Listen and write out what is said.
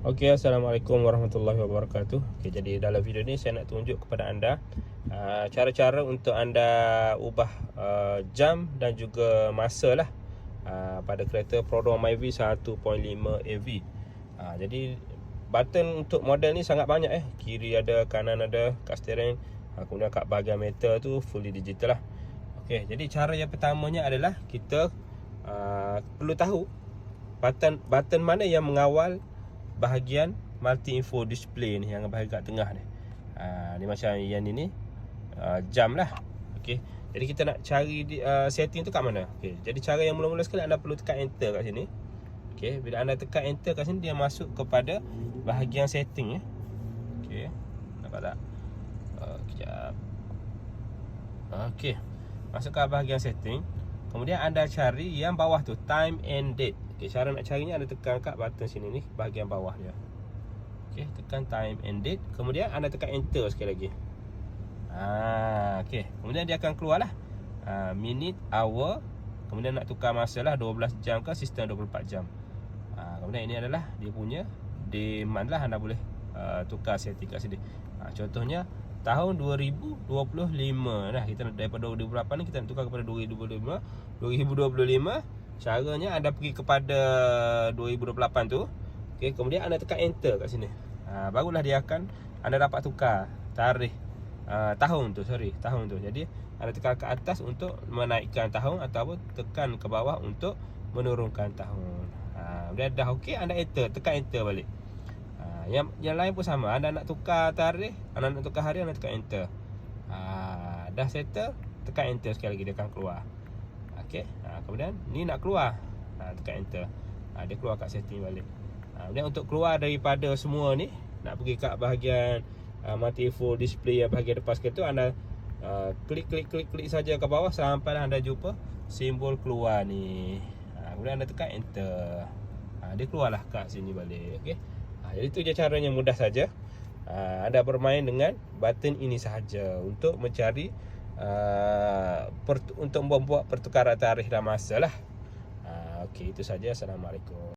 Okey, Assalamualaikum warahmatullahi wabarakatuh. Okey, jadi dalam video ni saya nak tunjuk kepada anda cara-cara untuk anda ubah jam dan juga masa lah pada kereta Prodor Myvi 1.5 AV. Jadi button untuk model ni sangat banyak Kiri ada, kanan ada, kat steering, kemudian kat bahagian metal tu fully digital lah. Okey, jadi cara yang pertamanya adalah kita perlu tahu button mana yang mengawal bahagian multi info display ni, yang bahagian kat tengah ni. Ni macam yang ni jam lah. Okey, jadi kita nak cari setting tu kat mana. Okey, jadi cara yang mula-mula sekali anda perlu tekan enter kat sini. Okey, bila anda tekan enter kat sini, dia masuk kepada bahagian setting Okey, nampak tak? Kejap. Okey, masuk ke bahagian setting. Kemudian anda cari yang bawah tu, time and date. Okay, cara nak carinya anda tekan kat button sini ni, bahagian bawah dia. Okey, tekan time and date. Kemudian anda tekan enter sekali lagi. Okey, kemudian dia akan keluar lah minute, hour. Kemudian nak tukar masa lah 12 jam ke sistem 24 jam. Kemudian ini adalah dia punya demand lah, anda boleh tukar setting kat sini. Contohnya tahun 2025 dah, kita nak daripada 2008 ni kita nak tukar kepada 2025. Caranya anda pergi kepada 2028 tu. Okey, kemudian anda tekan enter kat sini. Barulah dia akan anda dapat tukar tarikh tahun tu. Jadi anda tekan ke atas untuk menaikkan tahun ataupun tekan ke bawah untuk menurunkan tahun. Kemudian dah okey, anda enter, tekan enter balik. Yang lain pun sama. Anda nak tukar tarikh, anda nak tukar hari, anda tekan enter. Dah settle, tekan enter sekali lagi, dia akan keluar. Okey, kemudian ni nak keluar, tekan enter. Dia keluar kat setting balik. Kemudian untuk keluar daripada semua ni, nak pergi kat bahagian multi info display yang bahagian depan sekali tu, anda klik saja ke bawah sampai anda jumpa simbol keluar ni. Kemudian anda tekan enter. Dia keluarlah kat sini balik. Okey. Jadi itu je caranya, mudah saja. Anda bermain dengan button ini sahaja untuk mencari untuk membuat pertukaran tarikh dan masa lah. Okey, itu saja. Assalamualaikum.